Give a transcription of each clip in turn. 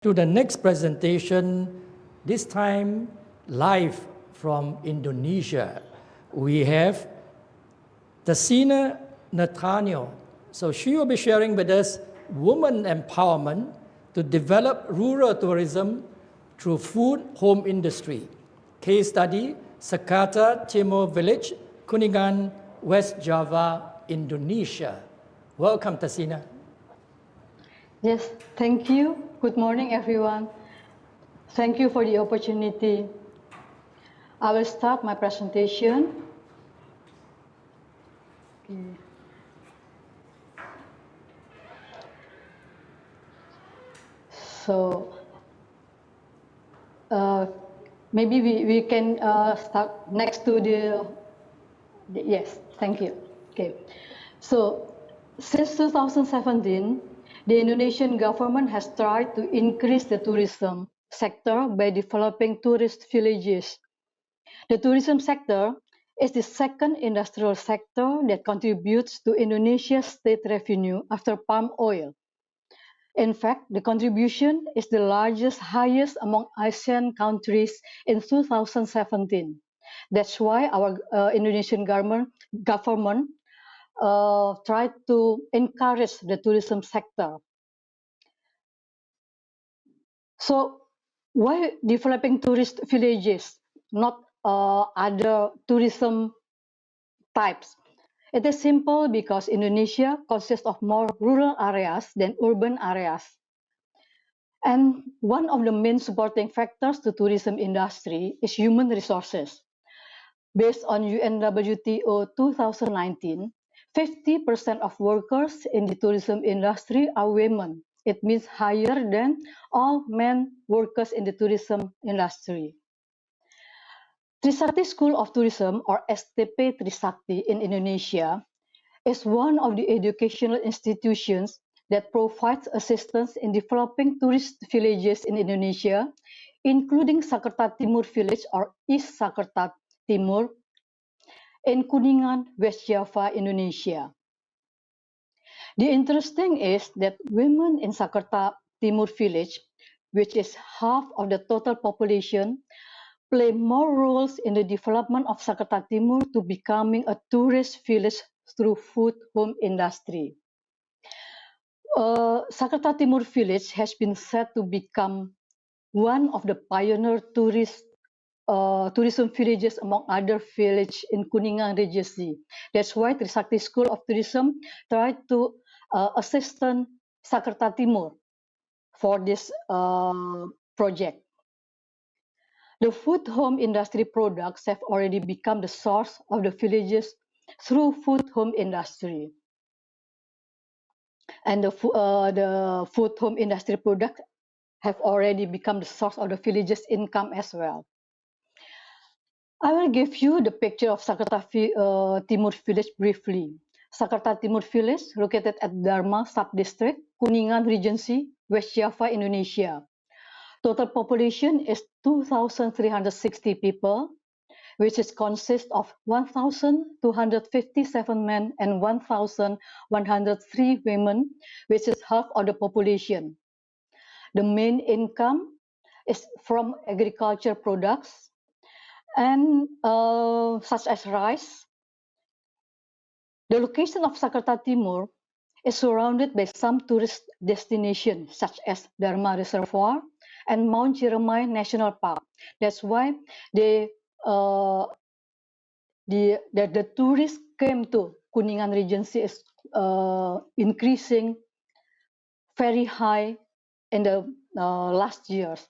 To the next presentation, this time live from Indonesia. We have Tessina Nurtanio. So she will be sharing with us women empowerment to develop rural tourism through food home industry. Case study, Sakata Timur Village, Kuningan, West Java, Indonesia. Welcome, Tessina. Yes, thank you. Good morning, everyone. Thank you for the opportunity. I will start my presentation. Okay. So, maybe we can start next to yes, thank you. Okay. So, since 2017, the Indonesian government has tried to increase the tourism sector by developing tourist villages. The tourism sector is the second industrial sector that contributes to Indonesia's state revenue after palm oil. In fact, the contribution is the highest among ASEAN countries in 2017. That's why our Indonesian government tried to encourage the tourism sector. So, why developing tourist villages, not other tourism types? It is simple because Indonesia consists of more rural areas than urban areas. And one of the main supporting factors to tourism industry is human resources. Based on UNWTO 2019, 50% of workers in the tourism industry are women. It means higher than all men workers in the tourism industry. Trisakti School of Tourism, or STP Trisakti in Indonesia, is one of the educational institutions that provides assistance in developing tourist villages in Indonesia, including Sakerta Timur Village or East Sakerta Timur in Kuningan, West Java, Indonesia. The interesting is that women in Sakerta Timur Village, which is half of the total population, play more roles in the development of Sakerta Timur to becoming a tourist village through food home industry. Sakerta Timur Village has been said to become one of the pioneer tourism villages among other villages in Kuningan Regency. That's why Trisakti School of Tourism tried to assist Sakerta Timur for this project. The food home industry products have already become the source of the villages through food home industry. And the food home industry products have already become the source of the villages' income as well. I will give you the picture of Sakerta Timur Village briefly. Sakerta Timur Village, located at Dharma Sub-District, Kuningan Regency, West Java, Indonesia. Total population is 2,360 people, which is consists of 1,257 men and 1,103 women, which is half of the population. The main income is from agriculture products and such as rice. The location of Sakerta Timur is surrounded by some tourist destinations such as Dharma Reservoir and Mount Ciremai National Park. That's why the tourists came to Kuningan Regency is increasing very high in the last years.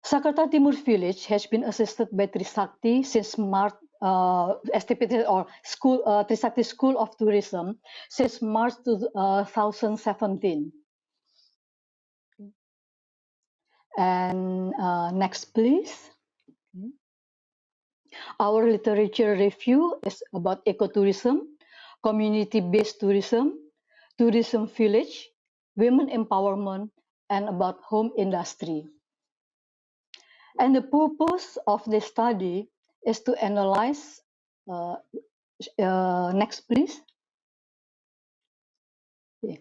Sakerta Timur Village has been assisted by Trisakti since March, STP or school, Trisakti School of Tourism since March 2017. And next, please. Our literature review is about ecotourism, community-based tourism, tourism village, women empowerment, and about home industry. And the purpose of this study is to analyze, next please. Yeah.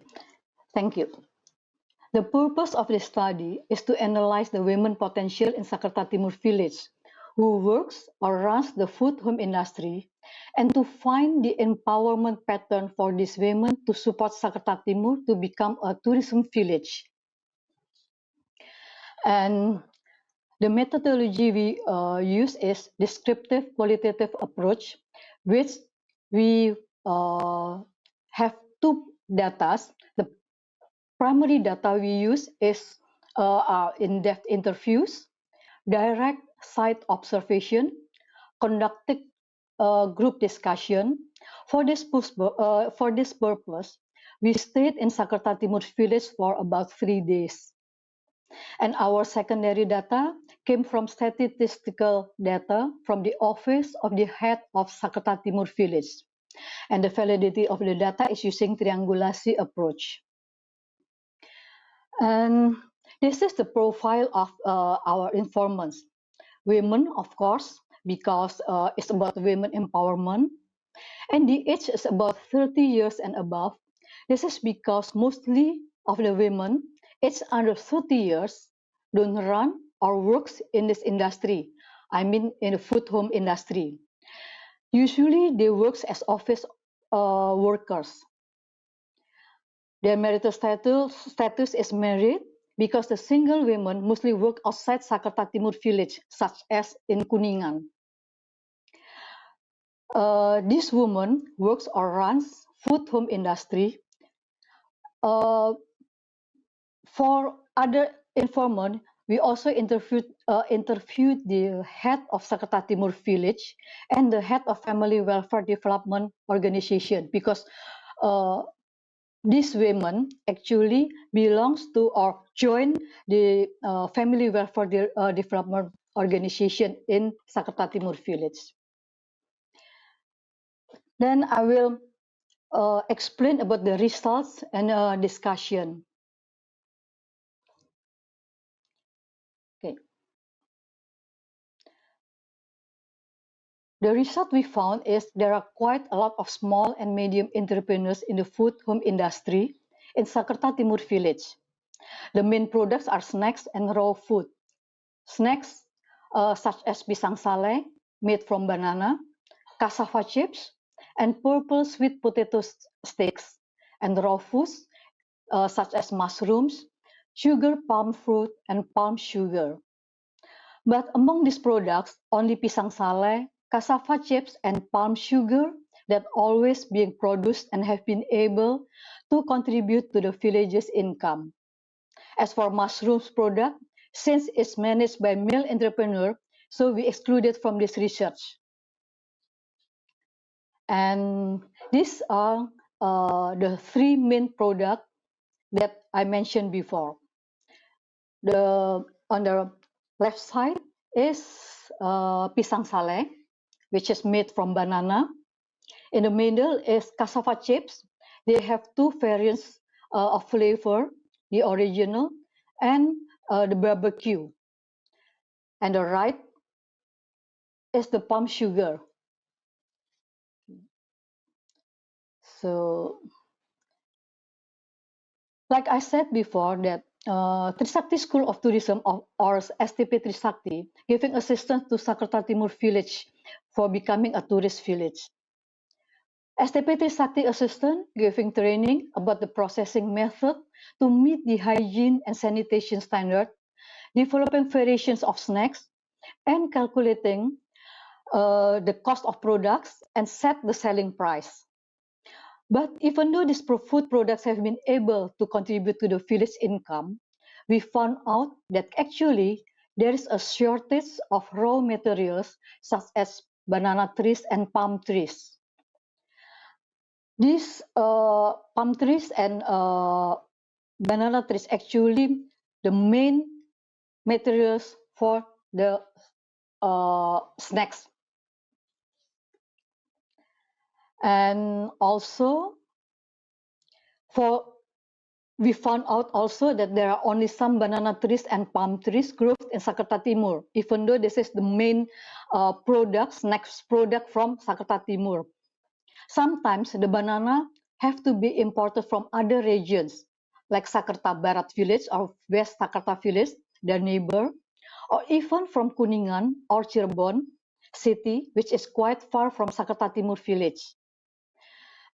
Thank you. The purpose of this study is to analyze the women potential in Sakerta Timur village, who works or runs the food home industry, and to find the empowerment pattern for these women to support Sakerta Timur to become a tourism village. And the methodology we use is descriptive qualitative approach, which we have two data. The primary data we use is in-depth interviews, direct site observation, conducted group discussion. For this purpose, we stayed in Sakerta Timur village for about 3 days. And our secondary data came from statistical data from the office of the head of Sakerta Timur village. And the validity of the data is using triangulation approach. And this is the profile of our informants. Women, of course, because it's about women empowerment. And the age is about 30 years and above. This is because mostly of the women aged under 30 years don't run or works in this industry. I mean in the food home industry. Usually they work as office workers. Their marital status is married because the single women mostly work outside Sakerta Timur village, such as in Kuningan. This woman works or runs food home industry. For other informant, we also interviewed the head of Sakerta Timur village and the head of Family Welfare Development Organization, because these women actually belongs to or join the Family Welfare Development Organization in Sakerta Timur village. Then I will explain about the results and discussion. Okay. The result we found is there are quite a lot of small and medium entrepreneurs in the food home industry in Sakerta Timur village. The main products are snacks and raw food. Snacks such as pisang sale made from banana, cassava chips, and purple sweet potato sticks, and raw foods such as mushrooms, sugar palm fruit, and palm sugar. But among these products, only pisang sale, cassava chips, and palm sugar that always being produced and have been able to contribute to the village's income. As for mushrooms product, since it's managed by male entrepreneur, so we excluded from this research. And these are the three main products that I mentioned before. On the left side is pisang sale, which is made from banana. In the middle is cassava chips. They have two variants of flavor, the original and the barbecue. And the right is the palm sugar. So, like I said before, that Trisakti School of Tourism or STP Trisakti giving assistance to Sakerta Timur village for becoming a tourist village. STP Trisakti assistant giving training about the processing method to meet the hygiene and sanitation standard, developing variations of snacks, and calculating the cost of products and set the selling price. But even though these food products have been able to contribute to the village income, we found out that actually there is a shortage of raw materials such as banana trees and palm trees. These palm trees and banana trees actually the main materials for the snacks. And also we found out also that there are only some banana trees and palm trees growth in Sakerta Timur, even though this is the main snacks product from Sakerta Timur. Sometimes the banana have to be imported from other regions, like Sakerta Barat village or West Sakerta village, their neighbor, or even from Kuningan or Cirebon city, which is quite far from Sakerta Timur village.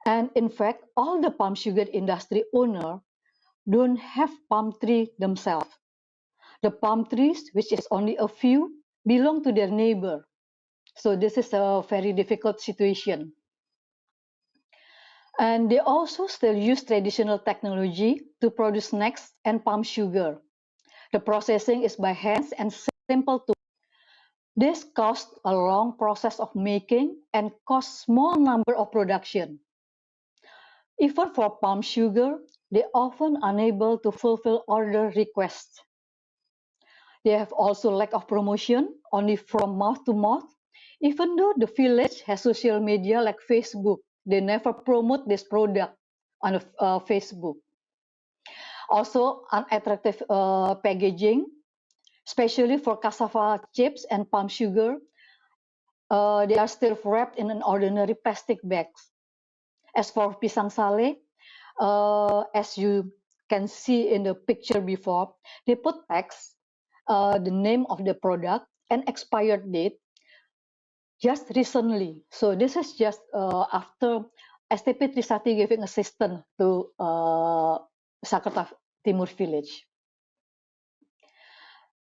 And in fact, all the palm sugar industry owner don't have palm tree themselves. The palm trees, which is only a few, belong to their neighbor. So this is a very difficult situation. And they also still use traditional technology to produce snacks and palm sugar. The processing is by hands and simple tools. This caused a long process of making and cost small number of production. Even for palm sugar, they often unable to fulfill order requests. They have also lack of promotion, only from mouth to mouth. Even though the village has social media like Facebook, they never promote this product on Facebook. Also, unattractive packaging, especially for cassava chips and palm sugar. They are still wrapped in an ordinary plastic bags. As for pisang sale, as you can see in the picture before, they put text, the name of the product and expired date just recently. So this is just after STP Trisakti giving assistance to Sakerta Timur village.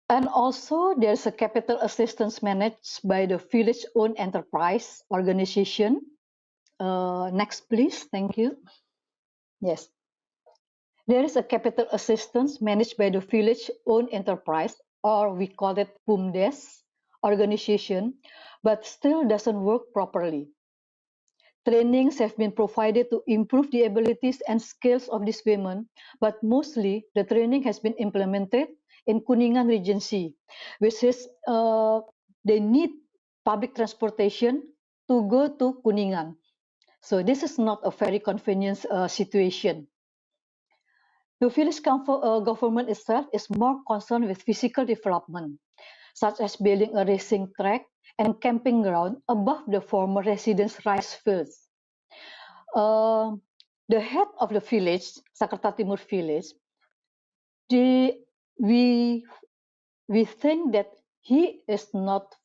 And also there's a capital assistance managed by the village-owned enterprise organization. Next, please. Thank you. Yes. There is a capital assistance managed by the village-owned enterprise, or we call it BUMDes organization, but still doesn't work properly. Trainings have been provided to improve the abilities and skills of these women, but mostly the training has been implemented in Kuningan Regency, which is they need public transportation to go to Kuningan. So this is not a very convenient situation. The village government itself is more concerned with physical development, such as building a racing track and camping ground above the former residents' rice fields. The head of the village, Sakerta Timur village, we think that he is not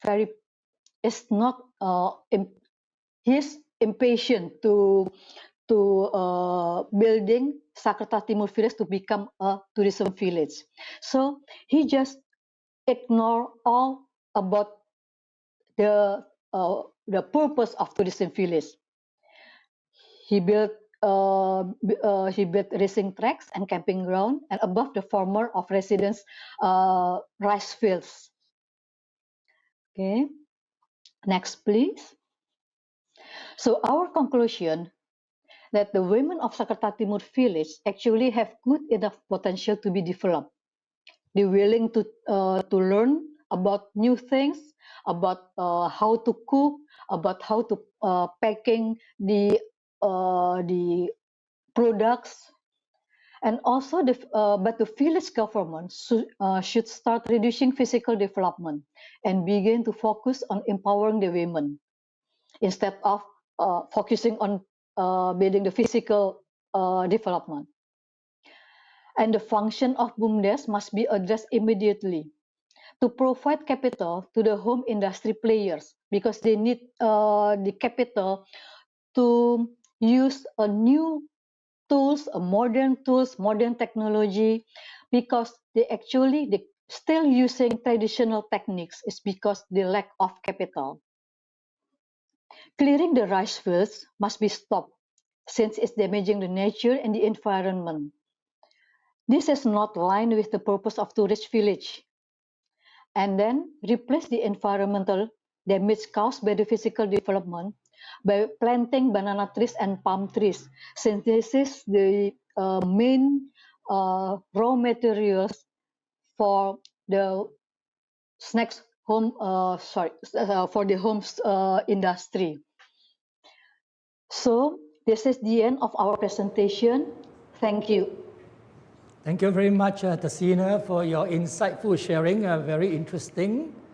he's impatient to building Sakerta Timur village to become a tourism village. So he just ignore all about the purpose of tourism village. He built racing tracks and camping ground and above the former of residents' rice fields. Okay, next please. So our conclusion that the women of Sakerta Timur village actually have good enough potential to be developed. They're willing to learn about new things, about how to cook, about how to packing the products, and also but the village government should start reducing physical development and begin to focus on empowering the women instead of focusing on building the physical development. And the function of BUMDes must be addressed immediately to provide capital to the home industry players because they need the capital to use a new tools, modern technology, because they still using traditional techniques is because the lack of capital. Clearing the rice fields must be stopped since it's damaging the nature and the environment. This is not aligned with the purpose of tourist village. And then replace the environmental damage caused by the physical development by planting banana trees and palm trees, since this is the main raw materials for the snacks home for the homes industry. So this is the end of our presentation. Thank you. Thank you very much, Tessina, for your insightful sharing, very interesting.